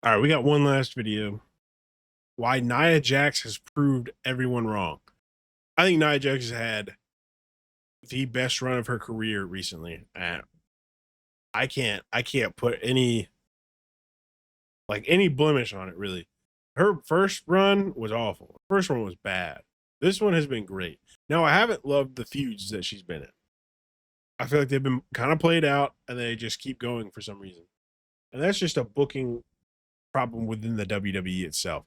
All right, we got one last video. Why Nia Jax has proved everyone wrong. I think Nia Jax has had the best run of her career recently. And I can't put any blemish on it really. Her first run was awful. Her first one was bad. This one has been great. Now, I haven't loved the feuds that she's been in. I feel like they've been kind of played out and they just keep going for some reason. And that's just a booking problem within the WWE itself.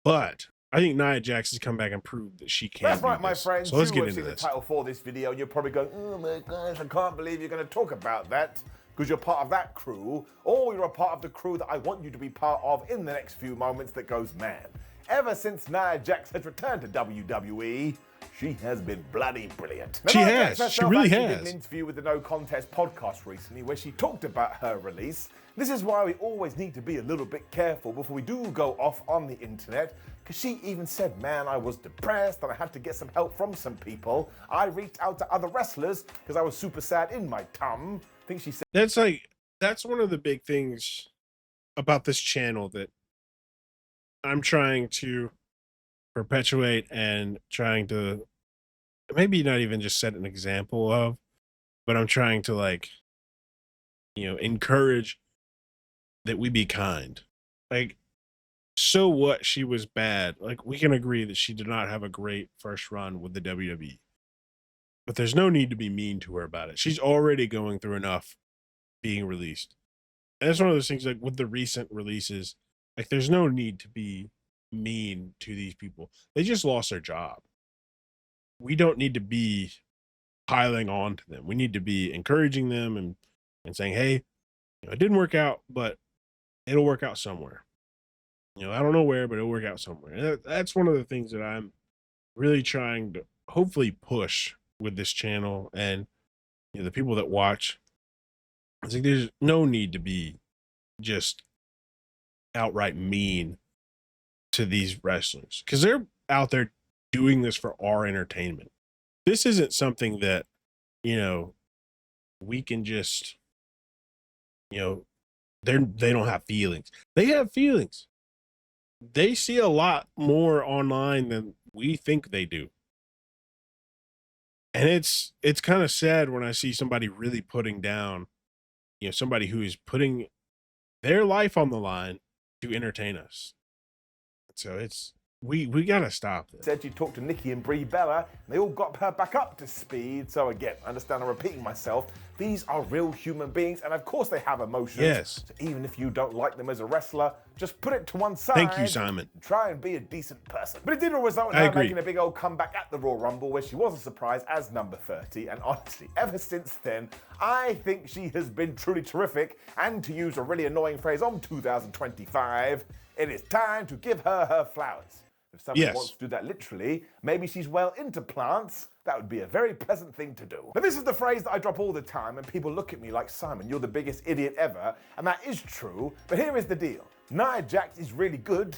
But I think Nia Jax has come back and proved that she can. That's right, my friends. So let's get you into see this. The title for this video, and you're probably going, "Oh my gosh, I can't believe you're going to talk about that," because you're part of that crew, or you're a part of the crew that I want you to be part of in the next few moments that goes, man. Ever since Nia Jax has returned to WWE, she has been bloody brilliant. Now, She has. She really has. Did an interview with the No Contest podcast recently where she talked about her release. This is why we always need to be a little bit careful before we do go off on the internet, because she even said, man, I was depressed and I had to get some help from some people. I reached out to other wrestlers because I was super sad in my tum. I think she said that's one of the big things about this channel that I'm trying to perpetuate and trying to maybe not even just set an example of, but I'm trying to encourage that we be kind. Like, so what, she was bad. Like, we can agree that she did not have a great first run with the WWE. But there's no need to be mean to her about it. She's already going through enough being released. And it's one of those things, like with the recent releases, like there's no need to be mean to these people. They just lost their job. We don't need to be piling on to them. We need to be encouraging them and saying, hey, it didn't work out, but it'll work out somewhere. I don't know where, but it'll work out somewhere. And that's one of the things that I'm really trying to hopefully push with this channel and the people that watch. It's like there's no need to be just outright mean to these wrestlers because they're out there doing this for our entertainment. This isn't something that, we can just, they don't have feelings. They have feelings. They see a lot more online than we think they do. And it's kind of sad when I see somebody really putting down, somebody who is putting their life on the line to entertain us. So we got to stop this. Said she talked to Nikki and Brie Bella, and they all got her back up to speed. So again, I understand I'm repeating myself. These are real human beings, and of course they have emotions. Yes. So even if you don't like them as a wrestler, just put it to one side. Thank you, Simon. And try and be a decent person. But it did all result in her making a big old comeback at the Royal Rumble, where she was a surprise as number 30. And honestly, ever since then, I think she has been truly terrific. And to use a really annoying phrase on 2025, it is time to give her flowers. If somebody wants to do that literally, maybe she's well into plants. That would be a very pleasant thing to do. But this is the phrase that I drop all the time, and people look at me like, Simon, you're the biggest idiot ever. And that is true, but here is the deal. Nia Jax is really good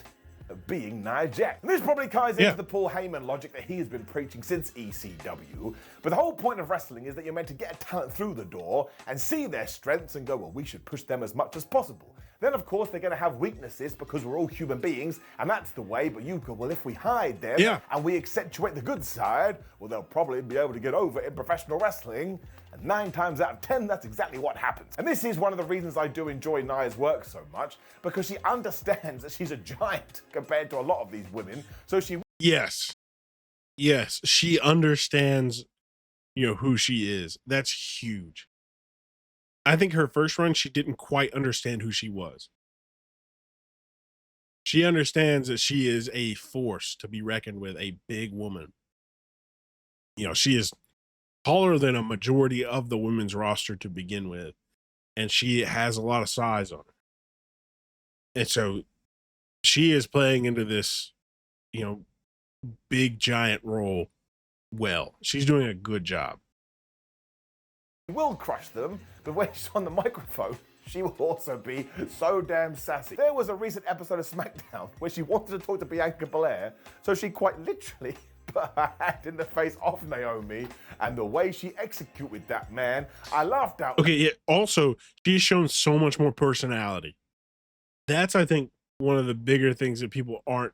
at being Nia Jax. And this probably ties into the Paul Heyman logic that he has been preaching since ECW. But the whole point of wrestling is that you're meant to get a talent through the door and see their strengths and go, well, we should push them as much as possible. Then, of course, they're going to have weaknesses because we're all human beings, and that's the way. But you go, well, if we hide them and we accentuate the good side, well, they'll probably be able to get over in professional wrestling. And 9 times out of 10, that's exactly what happens. And this is one of the reasons I do enjoy Nia's work so much, because she understands that she's a giant compared to a lot of these women. So she... Yes, she understands, who she is. That's huge. I think her first run, she didn't quite understand who she was. She understands that she is a force to be reckoned with, a big woman. She is taller than a majority of the women's roster to begin with, and she has a lot of size on her. And so she is playing into this, big giant role well. She's doing a good job. Will crush them, but when she's on the microphone, she will also be so damn sassy. There was a recent episode of Smackdown where she wanted to talk to Bianca Belair, so she quite literally put her hand in the face of Naomi, and the way she executed that, man, I laughed out. Okay, also, she's shown so much more personality. That's, I think, one of the bigger things that people aren't,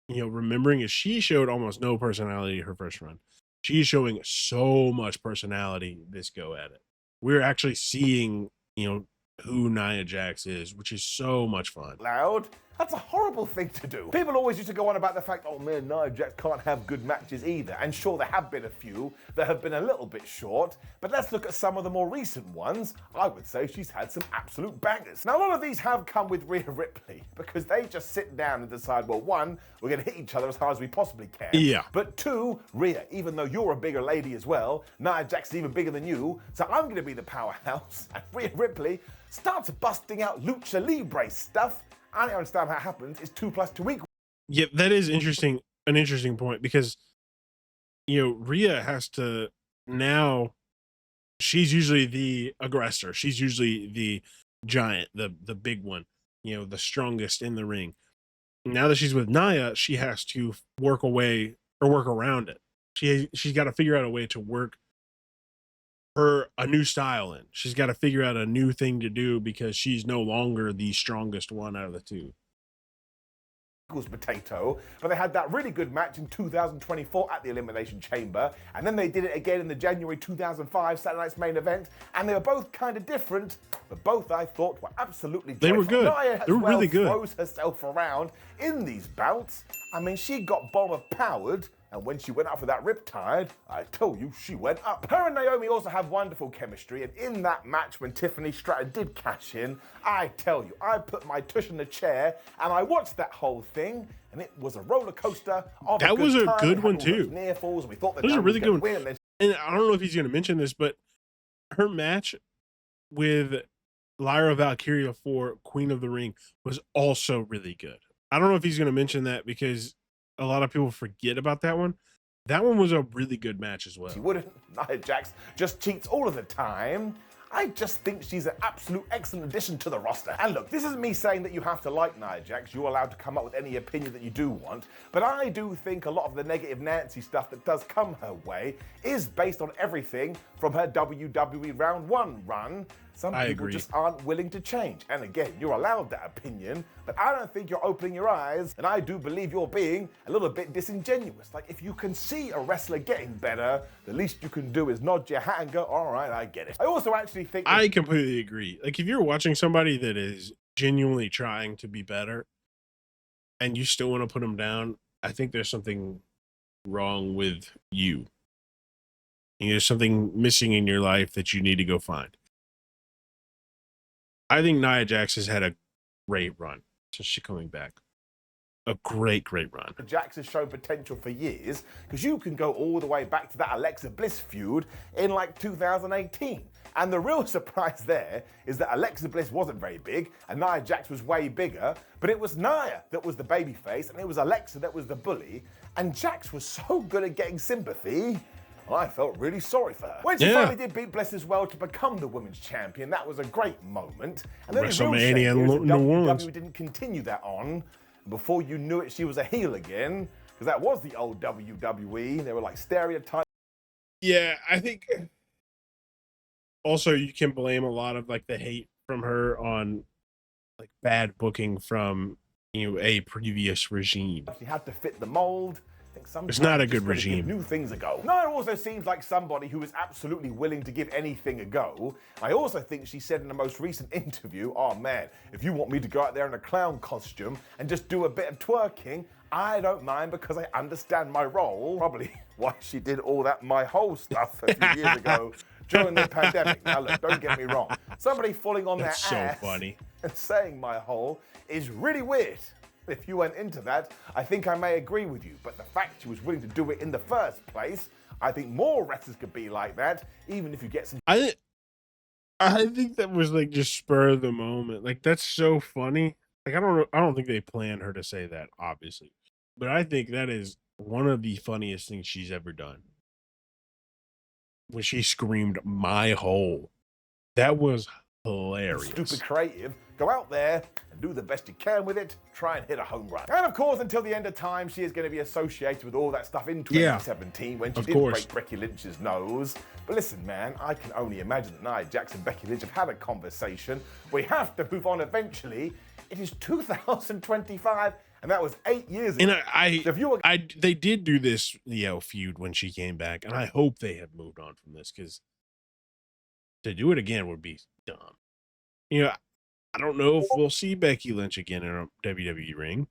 remembering is she showed almost no personality her first run. She's showing so much personality this go at it. We're actually seeing, who Nia Jax is, which is so much fun. Loud. That's a horrible thing to do. People always used to go on about the fact, oh man, Nia Jax can't have good matches either. And sure, there have been a few that have been a little bit short, but let's look at some of the more recent ones. I would say she's had some absolute bangers. Now, a lot of these have come with Rhea Ripley because they just sit down and decide, well, one, we're going to hit each other as hard as we possibly can. Yeah. But two, Rhea, even though you're a bigger lady as well, Nia Jax is even bigger than you, so I'm going to be the powerhouse. And Rhea Ripley starts busting out Lucha Libre stuff. I don't understand how it happens. It's 2 + 2 equals. Yeah, that is interesting. An interesting point because, Rhea has to now. She's usually the aggressor. She's usually the giant, the big one, the strongest in the ring. Now that she's with Nia, she has to work away or work around it. She's got to figure out a way to work a new style in. She's got to figure out a new thing to do because she's no longer the strongest one out of the two. Potato, but they had that really good match in 2024 at the Elimination Chamber, and then they did it again in the January 2005 Saturday Night's Main Event, and they were both kind of different, but both I thought were absolutely joyful. They were good. Nia They were really good. Throws herself around in these bouts. I mean, she got bomber powered. And when she went up for that riptide, I tell you, she went up. Her and Naomi also have wonderful chemistry, and in that match when Tiffany Stratton did cash in, I tell you, I put my tush in the chair and I watched that whole thing, and it was a roller coaster of That was a good one too. Near falls, and we thought that was a really good one. win. And I don't know if he's going to mention this, but her match with Lyra Valkyria for Queen of the Ring was also really good. I don't know if he's going to mention that because a lot of people forget about that one. That one was a really good match as well. She wouldn't. Nia Jax just cheats all of the time. I just think she's an absolute excellent addition to the roster. And look, this isn't me saying that you have to like Nia Jax. You're allowed to come up with any opinion that you do want. But I do think a lot of the negative Nancy stuff that does come her way is based on everything from her WWE Round 1 run. Some people just aren't willing to change. And again, you're allowed that opinion, but I don't think you're opening your eyes, and I do believe you're being a little bit disingenuous. Like, if you can see a wrestler getting better, the least you can do is nod your hat and go, all right, I get it. I also actually think... I completely agree. Like, if you're watching somebody that is genuinely trying to be better, and you still want to put them down, I think there's something wrong with you. And there's something missing in your life that you need to go find. I think Nia Jax has had a great run since she's coming back. A great run. Jax has shown potential for years because you can go all the way back to that Alexa Bliss feud in like 2018. And the real surprise there is that Alexa Bliss wasn't very big and Nia Jax was way bigger, but it was Nia that was the babyface and it was Alexa that was the bully. And Jax was so good at getting sympathy, I felt really sorry for her. When she finally did beat Bliss as well to become the women's champion, that was a great moment. And then WrestleMania in New Orleans. WWE didn't continue that on. Before you knew it, she was a heel again, because that was the old WWE. They were like stereotypes. Yeah, I think also you can blame a lot of like the hate from her on like bad booking from a previous regime. She had to fit the mold. It's not a good regime. New things a go. Nia also seems like somebody who is absolutely willing to give anything a go. I also think she said in the most recent interview, oh man, if you want me to go out there in a clown costume and just do a bit of twerking, I don't mind because I understand my role. Probably why she did all that My Hole stuff a few years ago during the pandemic. Now look, don't get me wrong. Somebody falling on their ass and saying My Hole is really weird. If you went into that, I think I may agree with you. But the fact she was willing to do it in the first place, I think more wrestlers could be like that, even if you get some... I think that was like just spur of the moment. Like, that's so funny. Like, I don't think they planned her to say that, obviously. But I think that is one of the funniest things she's ever done. When she screamed, "My hole." That was hilarious. Stupid creative. Go out there and do the best you can with it. Try and hit a home run. And of course, until the end of time, she is going to be associated with all that stuff in 2017 when she did break Becky Lynch's nose. But listen, man, I can only imagine that Nia Jax and Becky Lynch have had a conversation. We have to move on eventually. It is 2025, and that was 8 years ago. And So if you were they did do this, feud when she came back, and I hope they have moved on from this, because to do it again would be dumb. I don't know if we'll see Becky Lynch again in a WWE ring.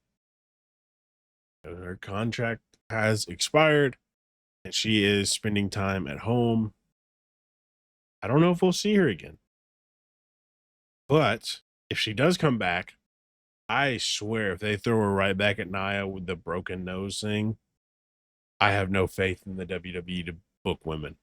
Her contract has expired, and she is spending time at home. I don't know if we'll see her again. But if she does come back, I swear if they throw her right back at Nia with the broken nose thing, I have no faith in the WWE to book women.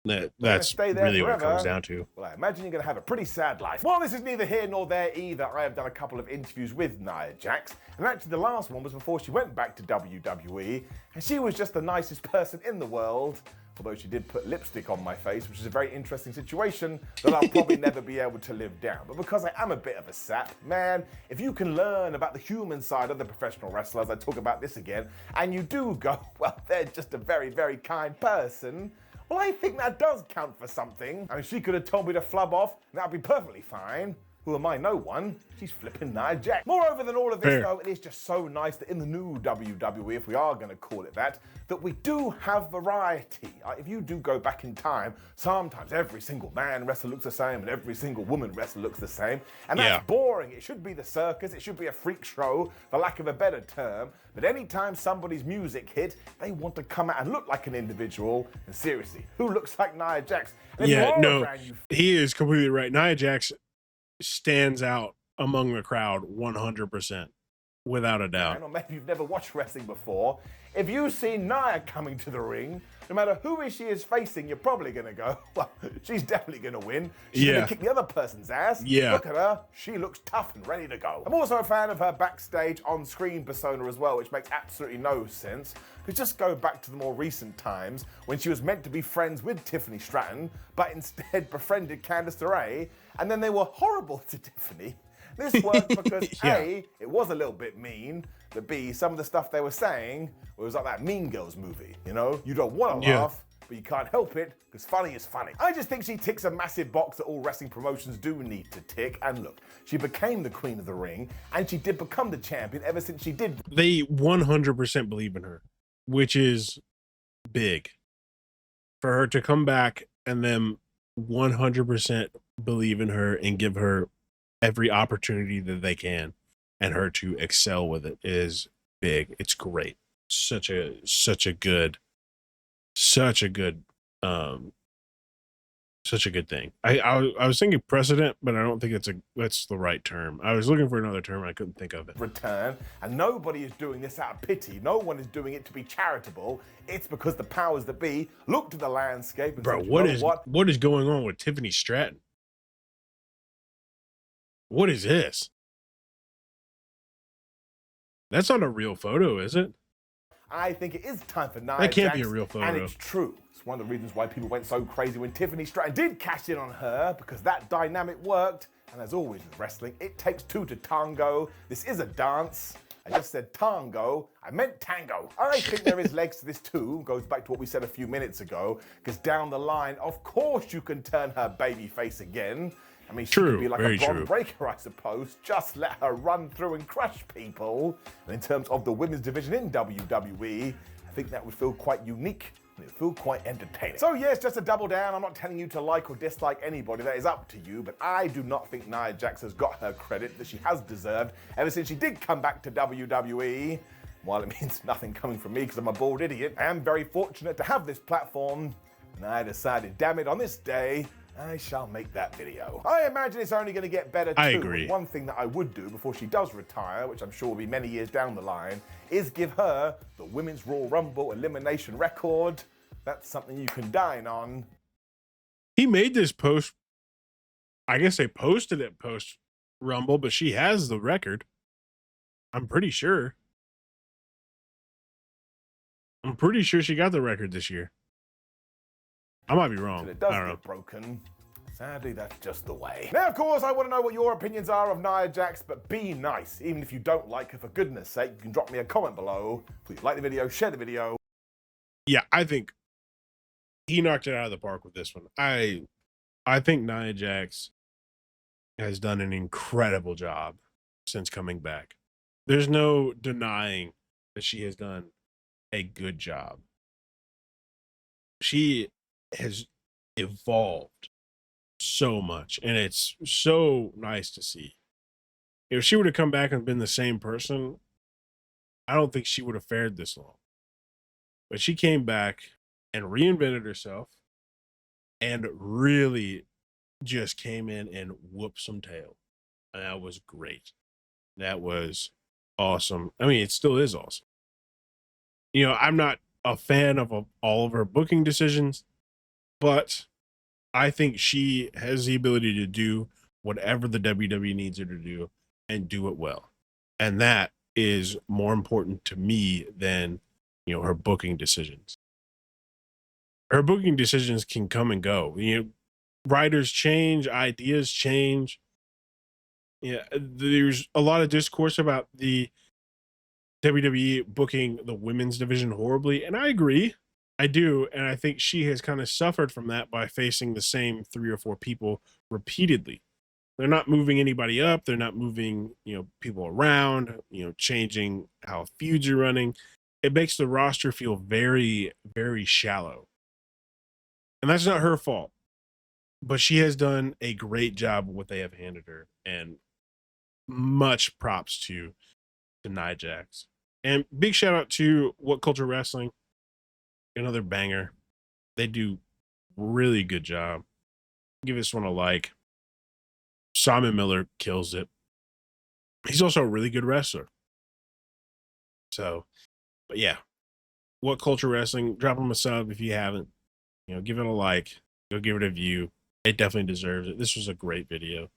That's really what it comes down to. Well, I imagine you're going to have a pretty sad life. Well, this is neither here nor there either. I have done a couple of interviews with Nia Jax, and actually the last one was before she went back to WWE, and she was just the nicest person in the world, although she did put lipstick on my face, which is a very interesting situation that I'll probably never be able to live down. But because I am a bit of a sap, man, if you can learn about the human side of the professional wrestlers, I talk about this again, and you do go, well, they're just a very, very kind person, well, I think that does count for something. I mean, she could have told me to flub off, and that'd be perfectly fine. Who am I? No one. She's flipping Nia Jax. Moreover than all of this, though, it is just so nice that in the new WWE, if we are going to call it that we do have variety. If you do go back in time, sometimes every single man wrestler looks the same and every single woman wrestler looks the same. And that's boring. It should be the circus. It should be a freak show, for lack of a better term. But anytime somebody's music hit, they want to come out and look like an individual. And seriously, who looks like Nia Jax? He is completely right. Nia Jax stands out among the crowd 100%, without a doubt. Or maybe you've never watched wrestling before. If you see Nia coming to the ring, no matter who she is facing, you're probably going to go, well, she's definitely going to win. She's going to kick the other person's ass. Look at her. She looks tough and ready to go. I'm also a fan of her backstage on-screen persona as well, which makes absolutely no sense. Because just go back to the more recent times when she was meant to be friends with Tiffany Stratton, but instead befriended Candice LeRae, and then they were horrible to Tiffany. This worked because A, it was a little bit mean, but B, some of the stuff they were saying was like that Mean Girls movie, you know? You don't want to laugh, but you can't help it, because funny is funny. I just think she ticks a massive box that all wrestling promotions do need to tick, and look, she became the queen of the ring, and she did become the champion ever since she did. They 100% believe in her, which is big. For her to come back and then 100% believe in her and give her every opportunity that they can, and her to excel with it, is big. It's great. Such a good thing. I was thinking precedent, but I don't think that's the right term. I was looking for another term, I couldn't think of it. Return, and nobody is doing this out of pity. No one is doing it to be charitable. It's because the powers that be look to the landscape and bro, say, what is going on with Tiffany Stratton? What is this? That's not a real photo, is it? I think it is time for Nia Jax. That can't be a real photo. And it's true. It's one of the reasons why people went so crazy when Tiffany Stratton did cash in on her, because that dynamic worked. And as always with wrestling, it takes two to tango. This is a dance. I just said tango. I meant tango. I think there is legs to this too. Goes back to what we said a few minutes ago. Because down the line, of course you can turn her baby face again. I mean, she could be like a Bron Breakker, I suppose. Just let her run through and crush people. And in terms of the women's division in WWE, I think that would feel quite unique. And it would feel quite entertaining. So yes, just to double down, I'm not telling you to like or dislike anybody. That is up to you. But I do not think Nia Jax has got her credit that she has deserved ever since she did come back to WWE. While it means nothing coming from me because I'm a bald idiot, I am very fortunate to have this platform. And I decided, damn it, on this day, I shall make that video. I imagine it's only going to get better too. I agree. One thing that I would do before she does retire, which I'm sure will be many years down the line, is give her the Women's Royal Rumble elimination record. That's something you can dine on. He made this post. I guess they posted it post Rumble, but she has the record. I'm pretty sure. I'm pretty sure she got the record this year. I might be wrong. It does get broken. Sadly, that's just the way. Now, of course, I want to know what your opinions are of Nia Jax, but be nice. Even if you don't like her, for goodness sake, you can drop me a comment below. Please like the video, share the video. Yeah, I think he knocked it out of the park with this one. I think Nia Jax has done an incredible job since coming back. There's no denying that she has done a good job. She has evolved so much, and it's so nice to see. If she would have come back and been the same person, I don't think she would have fared this long. But she came back and reinvented herself and really just came in and whooped some tail. And that was great. That was awesome. I mean, it still is awesome. You know, I'm not a fan of all of her booking decisions, but I think she has the ability to do whatever the WWE needs her to do and do it well. And that is more important to me than, you know, her booking decisions. Her booking decisions can come and go. You know, writers change, ideas change. Yeah, there's a lot of discourse about the WWE booking the women's division horribly, and I agree. I do, and I think she has kind of suffered from that by facing the same 3 or 4 people repeatedly. They're not moving anybody up, they're not moving, you know, people around, you know, changing how feuds are running. It makes the roster feel very, very shallow. And that's not her fault. But she has done a great job with what they have handed her, and much props to Nia Jax. And big shout out to What Culture Wrestling, another banger. They do really good job. Give this one a like. Simon Miller kills it. He's also a really good wrestler. So, but yeah, What Culture Wrestling, drop him a sub if you haven't. You know, give it a like. Go give it a view. It definitely deserves it. This was a great video.